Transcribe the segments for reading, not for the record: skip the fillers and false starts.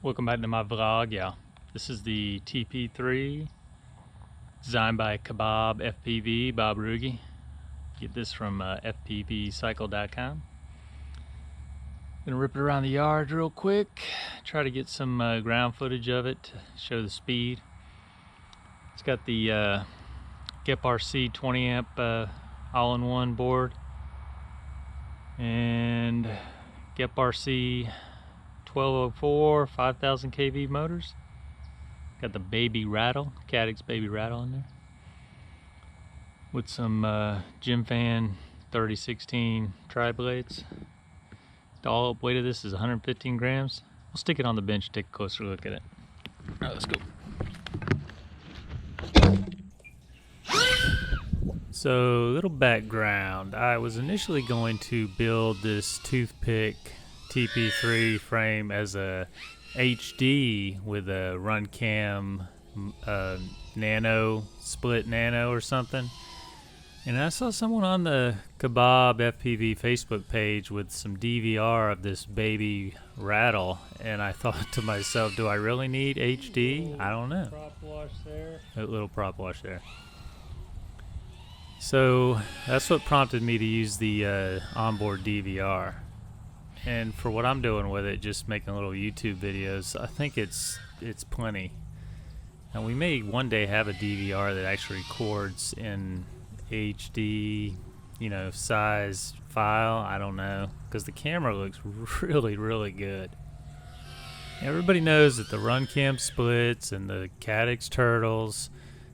Welcome back to my vlog. This is the TP3 designed by Kabab FPV Bob Rugi. Get this from fpvcycle.com. Gonna rip it around the yard real quick, try to get some ground footage of it to show the speed. It's got the geprc 20 amp all-in-one board and geprc 1204 5000 kV motors. Got the baby ratel, Caddx baby ratel in there, with some gym fan 3016 tri-blades. The all-up weight of this is 115 grams. We'll stick it on the bench and take a closer look at it. All right, let's go. So, little background. I was initially going to build this toothpick TP3 frame as a HD with a run cam Nano, split Nano or something. And I saw someone on the Kabab FPV Facebook page with some DVR of this baby ratel, and I thought to myself, do I really need HD? I don't know. Prop wash there. A little prop wash there. So that's what prompted me to use the onboard DVR. And for what I'm doing with it, just making little YouTube videos, I think it's plenty. And we may one day have a DVR that actually records in HD, you know, size file. I don't know, because the camera looks really good. Everybody knows that the run cam splits and the Caddx turtles,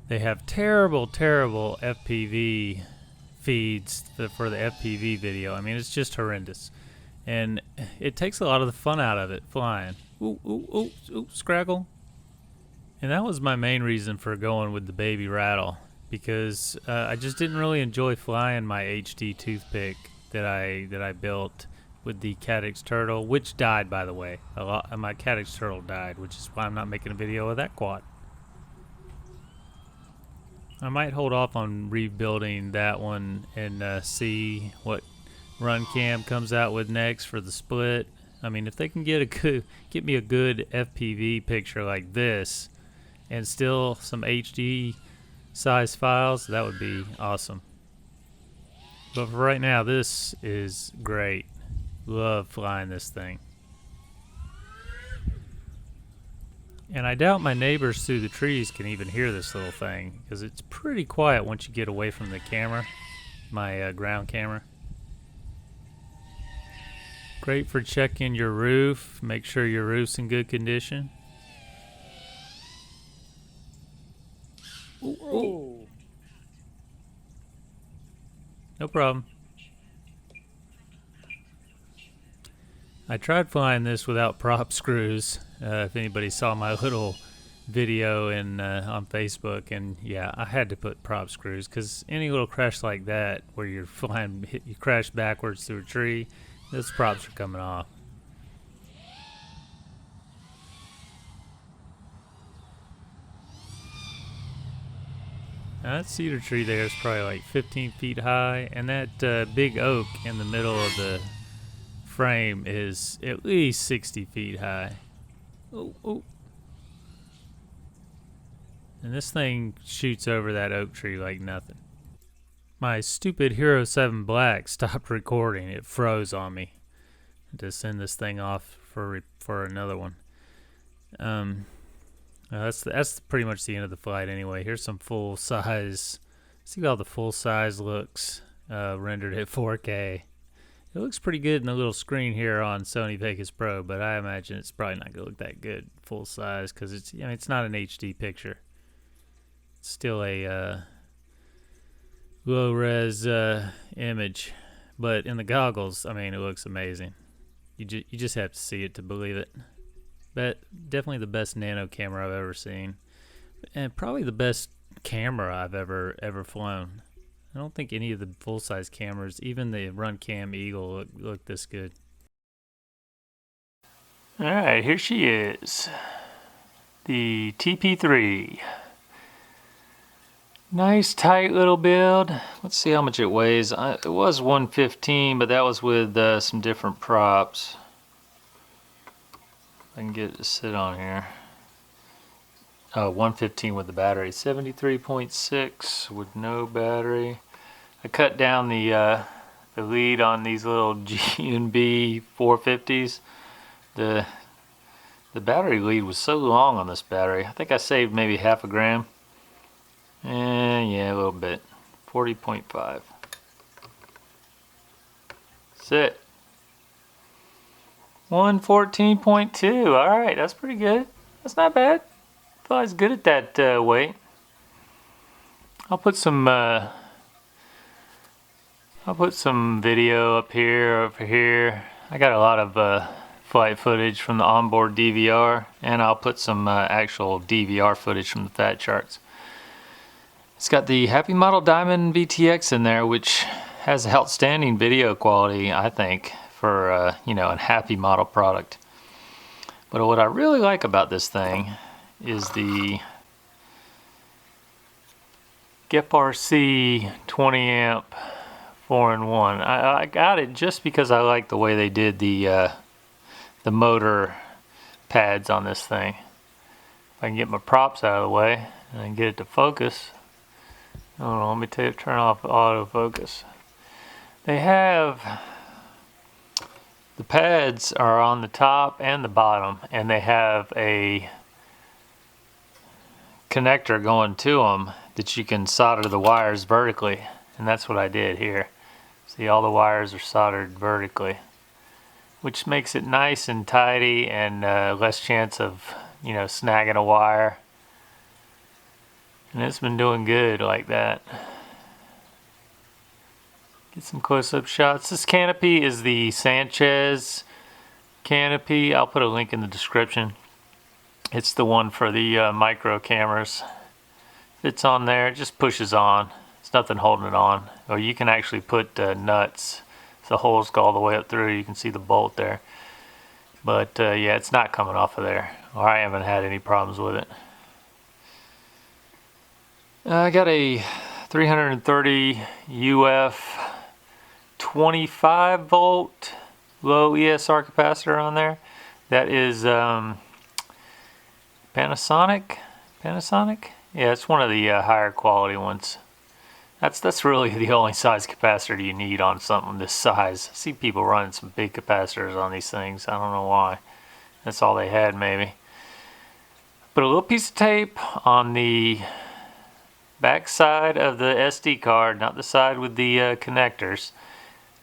they have terrible FPV feeds for the FPV video. I mean, it's just horrendous. And it takes a lot of the fun out of it, flying. Ooh, scraggle. And that was my main reason for going with the baby ratel, because I just didn't really enjoy flying my HD toothpick that I built with the Caddx turtle, which died, by the way. My Caddx turtle died, which is why I'm not making a video of that quad. I might hold off on rebuilding that one and see what run cam comes out with next for the split. I mean, if they can get me a good FPV picture like this and still some HD size files, that would be awesome. But for right now, this is great. Love flying this thing. And I doubt my neighbors through the trees can even hear this little thing, because it's pretty quiet once you get away from the camera, my ground camera. Great for checking your roof, make sure your roof's in good condition. Ooh. No problem. I tried flying this without prop screws, if anybody saw my little video on Facebook, and yeah, I had to put prop screws, because any little crash like that where you're flying, you crash backwards through a tree, those props are coming off. Now that cedar tree there is probably like 15 feet high, and that big oak in the middle of the frame is at least 60 feet high. Oh. And this thing shoots over that oak tree like nothing. My stupid Hero 7 Black stopped recording. It froze on me to send this thing off for another one. That's pretty much the end of the flight anyway. Here's some full size. See how the full size looks rendered at 4K. It looks pretty good in the little screen here on Sony Vegas Pro, but I imagine it's probably not gonna look that good full size, because it's not an HD picture. It's still a low res image, but in the goggles, I mean, it looks amazing. You just have to see it to believe it. But definitely the best Nano camera I've ever seen, and probably the best camera I've ever flown. I don't think any of the full size cameras, even the Run Cam Eagle, look this good. All right, here she is, the TP3. Nice tight little build. Let's see how much it weighs. It was 115, but that was with some different props. I can get it to sit on here. Oh, 115 with the battery. 73.6 with no battery. I cut down the lead on these little G&B 450s. The battery lead was so long on this battery. I think I saved maybe half a gram. Yeah, a little bit. 40.5. Sit. 114.2. Alright, that's pretty good. That's not bad. I feel I was good at that weight. I'll put some video up here, over here. I got a lot of flight footage from the onboard DVR, and I'll put some actual DVR footage from the fat charts. It's got the Happy Model Diamond VTX in there, which has outstanding video quality, I think, for you know, a Happy Model product. But what I really like about this thing is the geprc 20 amp 4-in-1. I got it just because I like the way they did the motor pads on this thing. If I can get my props out of the way and get it to focus. Hold on, let me turn off autofocus. They have, the pads are on the top and the bottom, and they have a connector going to them that you can solder the wires vertically, and that's what I did here. See, all the wires are soldered vertically, which makes it nice and tidy and less chance of, you know, snagging a wire. And it's been doing good like that. Get some close-up shots. This canopy is the Sanchez canopy. I'll put a link in the description. It's the one for the micro cameras. It's on there, it just pushes on. There's nothing holding it on. Or you can actually put nuts. The holes go all the way up through. You can see the bolt there. But yeah, it's not coming off of there. Or I haven't had any problems with it. I got a 330 UF 25 volt low ESR capacitor on there. That is Panasonic? Yeah, it's one of the higher quality ones. That's really the only size capacitor you need on something this size. I see people running some big capacitors on these things. I don't know why. That's all they had, maybe. Put a little piece of tape on the back side of the SD card, not the side with the connectors,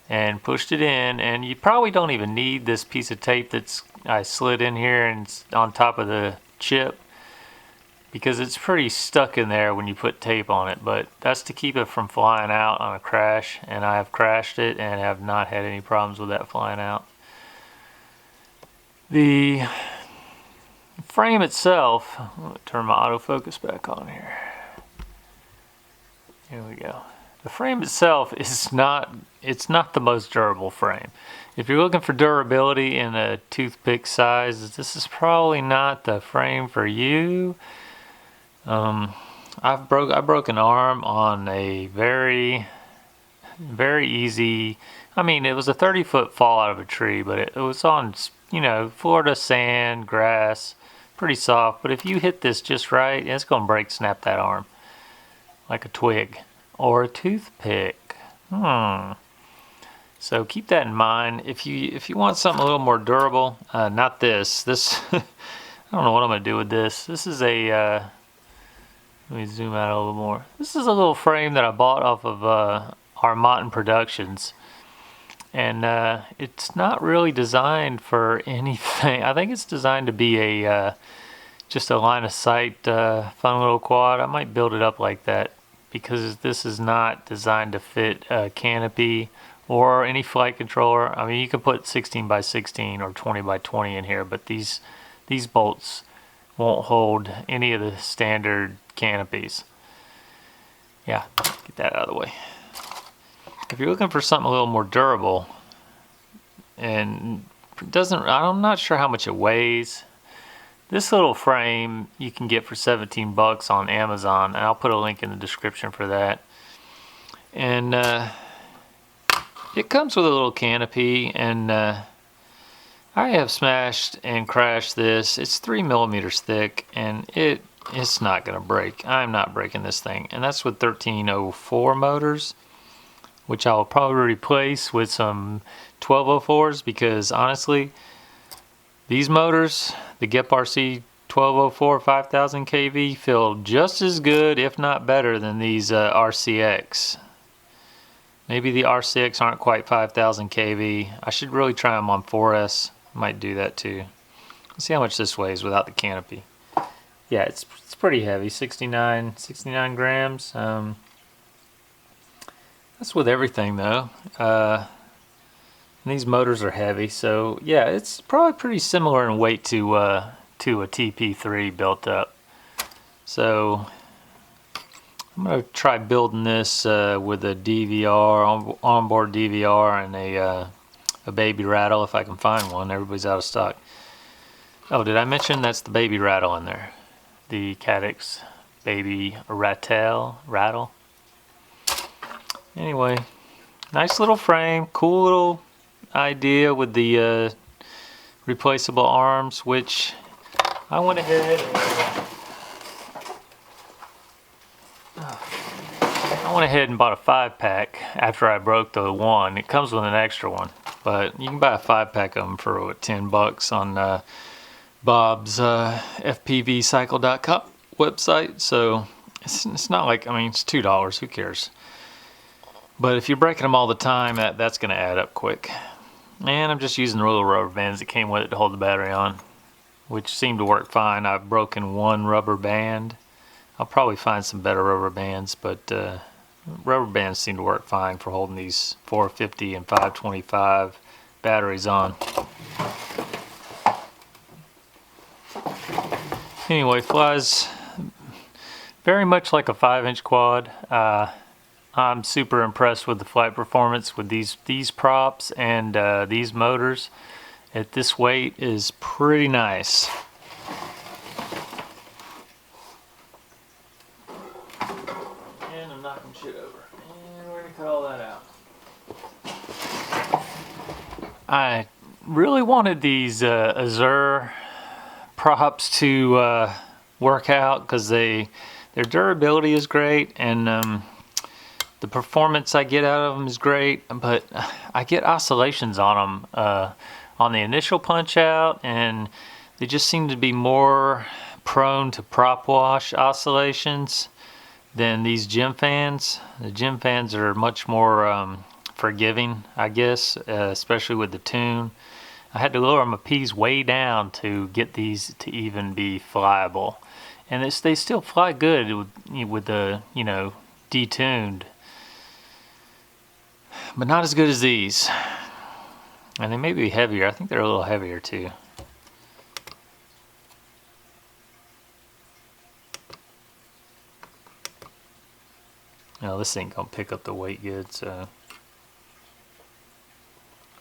and pushed it in. And you probably don't even need this piece of tape that's I slid in here and it's on top of the chip, because it's pretty stuck in there when you put tape on it. But that's to keep it from flying out on a crash, and I have crashed it and have not had any problems with that flying out. The frame itself, I'm gonna turn my autofocus back on here. Here we go. The frame itself is not the most durable frame. If you're looking for durability in a toothpick size, this is probably not the frame for you. I broke an arm on a very easy, I mean, it was a 30-foot fall out of a tree, but it was on, you know, Florida sand, grass, pretty soft. But if you hit this just right, it's gonna snap that arm like a twig or a toothpick. So keep that in mind. If you want something a little more durable, not this. I don't know what I'm gonna do with this. This is a let me zoom out a little more. This is a little frame that I bought off of Armaten Productions, and it's not really designed for anything. I think it's designed to be a just a line of sight fun little quad. I might build it up like that, because this is not designed to fit a canopy or any flight controller. I mean, you can put 16 by 16 or 20 by 20 in here, but these bolts won't hold any of the standard canopies. Yeah, get that out of the way. If you're looking for something a little more durable, and I'm not sure how much it weighs. This little frame you can get for 17 bucks on Amazon, and I'll put a link in the description for that. And it comes with a little canopy, and I I have smashed and crashed this. It's 3mm thick, and it's not gonna break. I'm not breaking this thing, and that's with 1304 motors, which I will probably replace with some 1204s, because honestly, these motors, the geprc 1204 5000 kV, feel just as good, if not better, than these RCX. Maybe the RCX aren't quite 5000 kV. I should really try them on 4S. Might do that too. Let's see how much this weighs without the canopy. Yeah, it's pretty heavy, 69 grams. That's with everything though. And these motors are heavy, so yeah, it's probably pretty similar in weight to a TP3 built up. So I'm gonna try building this with a DVR, onboard DVR, and a baby ratel if I can find one. Everybody's out of stock. Oh, did I mention that's the baby ratel in there? The Caddx baby ratel. Anyway, nice little frame, cool little idea with the replaceable arms, which I went ahead and bought a 5-pack after I broke the one. It comes with an extra one, but you can buy a 5-pack of them for what, $10 on Bob's FPVcycle.com website. So it's not like, I mean, it's $2, who cares? But if you're breaking them all the time, that's going to add up quick. And I'm just using the little rubber bands that came with it to hold the battery on, which seemed to work fine. I've broken one rubber band. I'll probably find some better rubber bands, but rubber bands seem to work fine for holding these 450 and 525 batteries on. Anyway, flies very much like a 5-inch quad. I'm super impressed with the flight performance with these props and these motors. At this weight is pretty nice. And I'm knocking shit over. And we're gonna cut all that out. I really wanted these Azure props to work out because their durability is great, and the performance I get out of them is great, but I get oscillations on them on the initial punch out, and they just seem to be more prone to prop wash oscillations than these gym fans. The gym fans are much more forgiving, I guess, especially with the tune. I had to lower my P's way down to get these to even be flyable, and they still fly good with the, you know, detuned, but not as good as these. And they may be heavier. I think they're a little heavier too. Now this ain't gonna pick up the weight good, so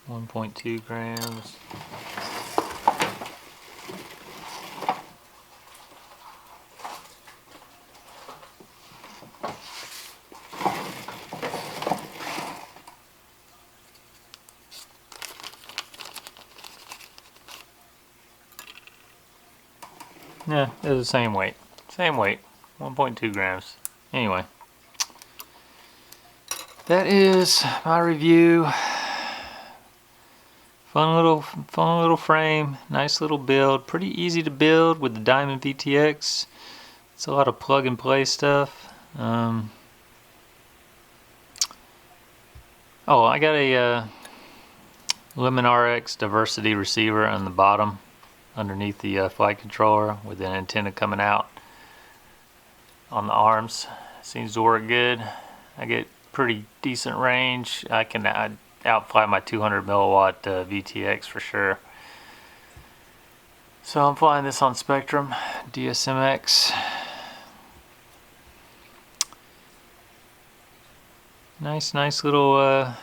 1.2 grams. Yeah, it's the same weight. 1.2 grams. Anyway, that is my review. Fun little frame, nice little build, pretty easy to build with the Diamond VTX. It's a lot of plug and play stuff. Oh, I got a Lemon RX diversity receiver on the bottom underneath the flight controller with an antenna coming out on the arms. Seems to work good. I get pretty decent range. I outfly my 200 milliwatt VTX for sure. So I'm flying this on Spectrum DSMX. Nice little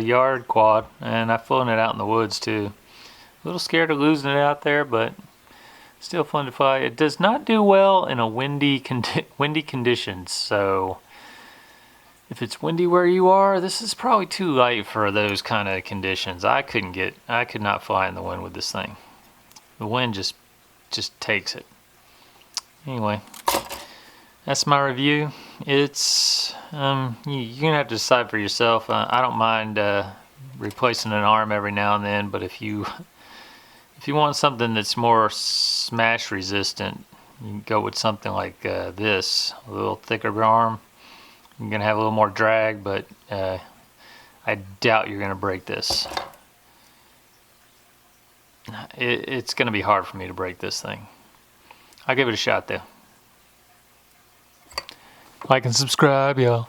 yard quad, and I've flown it out in the woods too. A little scared of losing it out there, but still fun to fly. It does not do well in a windy conditions, so If it's windy where you are, this is probably too light for those kind of conditions. I could not fly in the wind with this thing. The wind just takes it. Anyway, that's my review. It's you're gonna have to decide for yourself. I don't mind replacing an arm every now and then, but if you want something that's more smash resistant, you can go with something like this, a little thicker arm. You're gonna have a little more drag, but I doubt you're gonna break this. It's gonna be hard for me to break this thing. I'll give it a shot though. Like and subscribe, y'all.